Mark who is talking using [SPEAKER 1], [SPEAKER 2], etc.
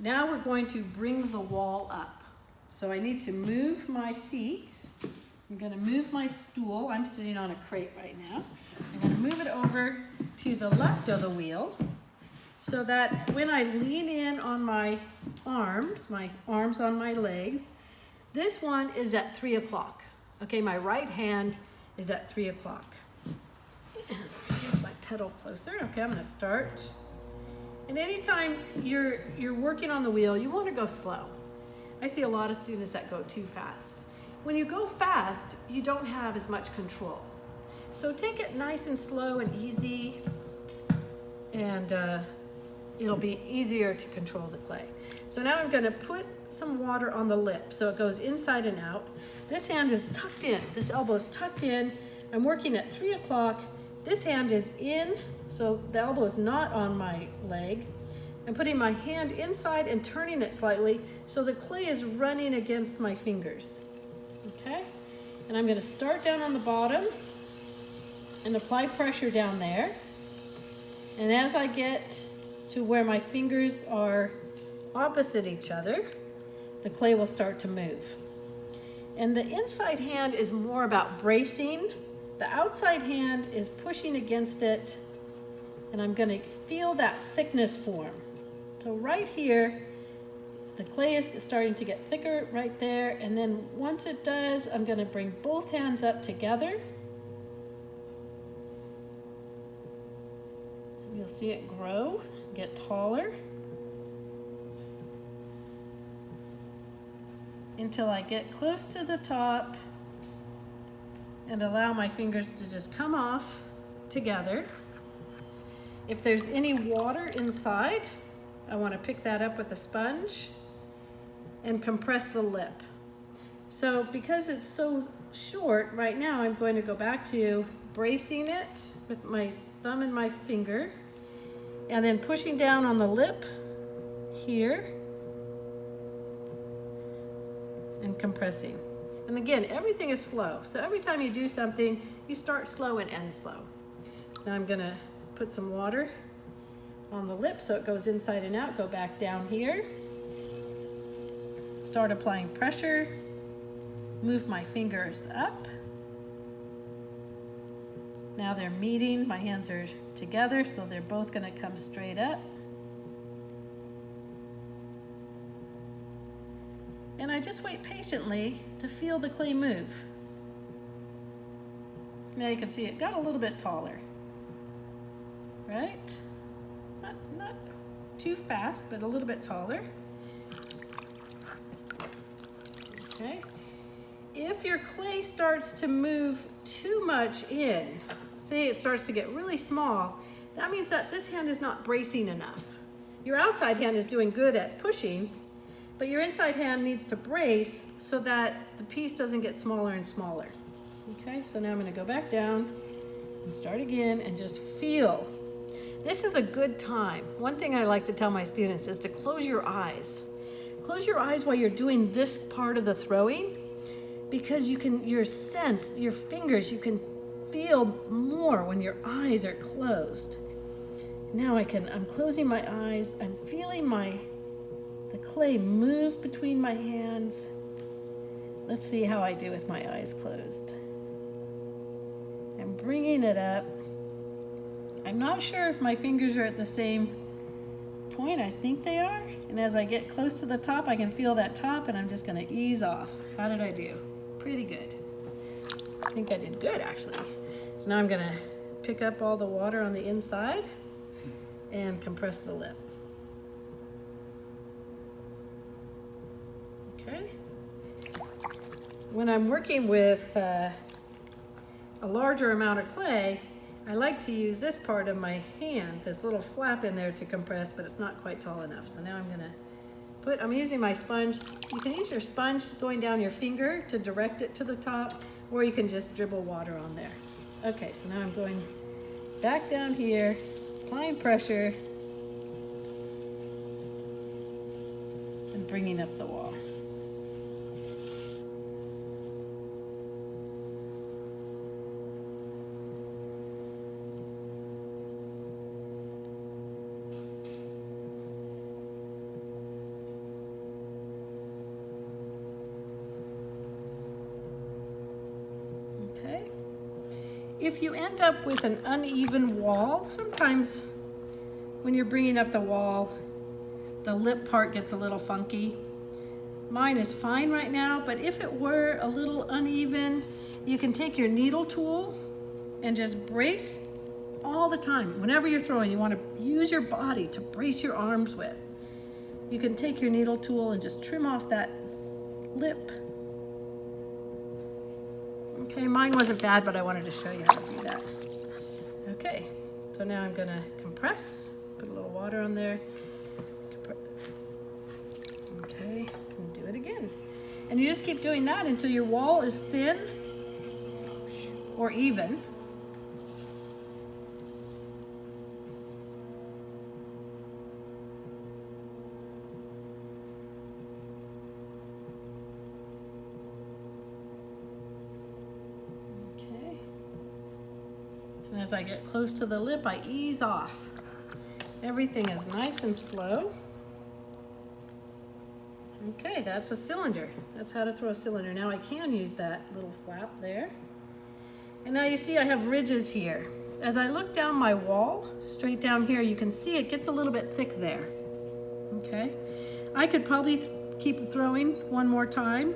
[SPEAKER 1] Now we're going to bring the wall up. So I need to move my seat. I'm gonna move my stool. I'm sitting on a crate right now. I'm gonna move it over to the left of the wheel so that when I lean in on my arms on my legs, this one is at 3 o'clock. Okay, my right hand is at 3 o'clock. Move my pedal closer. Okay, I'm gonna start. And anytime you're working on the wheel, you wanna go slow. I see a lot of students that go too fast. When you go fast, you don't have as much control. So take it nice and slow and easy, and it'll be easier to control the clay. So now I'm gonna put some water on the lip so it goes inside and out. This hand is tucked in, this elbow's tucked in. I'm working at 3 o'clock. This hand is in, so the elbow is not on my leg. I'm putting my hand inside and turning it slightly so the clay is running against my fingers. Okay? And I'm gonna start down on the bottom and apply pressure down there. And as I get to where my fingers are opposite each other, the clay will start to move. And the inside hand is more about bracing. The outside hand is pushing against it, and I'm gonna feel that thickness form. So right here, the clay is starting to get thicker right there, and then once it does, I'm gonna bring both hands up together. You'll see it grow, get taller, until I get close to the top and allow my fingers to just come off together. If there's any water inside, I want to pick that up with a sponge and compress the lip. So because it's so short right now, I'm going to go back to bracing it with my thumb and my finger, and then pushing down on the lip here and compressing. And again, everything is slow. So every time you do something, you start slow and end slow. So now I'm gonna put some water on the lip so it goes inside and out. Go back down here. Start applying pressure. Move my fingers up. Now they're meeting, my hands are together, so they're both gonna come straight up. And I just wait patiently to feel the clay move. Now you can see it got a little bit taller, right? Not too fast, but a little bit taller. Okay. If your clay starts to move too much in, say it starts to get really small, that means that this hand is not bracing enough. Your outside hand is doing good at pushing, but your inside hand needs to brace so that the piece doesn't get smaller and smaller. Okay, so now I'm gonna go back down and start again and just feel. This is a good time. One thing I like to tell my students is to close your eyes. Close your eyes while you're doing this part of the throwing, because you can, your fingers, you can feel more when your eyes are closed. Now I'm closing my eyes, I'm feeling the clay move between my hands. Let's see how I do with my eyes closed. I'm bringing it up. I'm not sure if my fingers are at the same point. I think they are. And as I get close to the top, I can feel that top, and I'm just gonna ease off. How did I do? Pretty good. I think I did good, actually. So now I'm gonna pick up all the water on the inside and compress the lip. Okay. When I'm working with a larger amount of clay, I like to use this part of my hand, this little flap in there to compress, but it's not quite tall enough. So now I'm using my sponge. You can use your sponge going down your finger to direct it to the top, or you can just dribble water on there. Okay, so now I'm going back down here, applying pressure, and bringing up the wall. if you end up with an uneven wall, sometimes when you're bringing up the wall, the lip part gets a little funky. Mine is fine right now, but if it were a little uneven, you can take your needle tool and just brace all the time. Whenever you're throwing, you want to use your body to brace your arms with. You can take your needle tool and just trim off that lip. Okay, mine wasn't bad, but I wanted to show you how to do that. Okay, so now I'm gonna compress, put a little water on there. Okay, and do it again. And you just keep doing that until your wall is thin or even. Okay. And as I get close to the lip, I ease off. Everything is nice and slow. Okay, that's a cylinder. That's how to throw a cylinder. Now I can use that little flap there. And now you see I have ridges here. As I look down my wall, straight down here, you can see it gets a little bit thick there. Okay, I could probably keep throwing one more time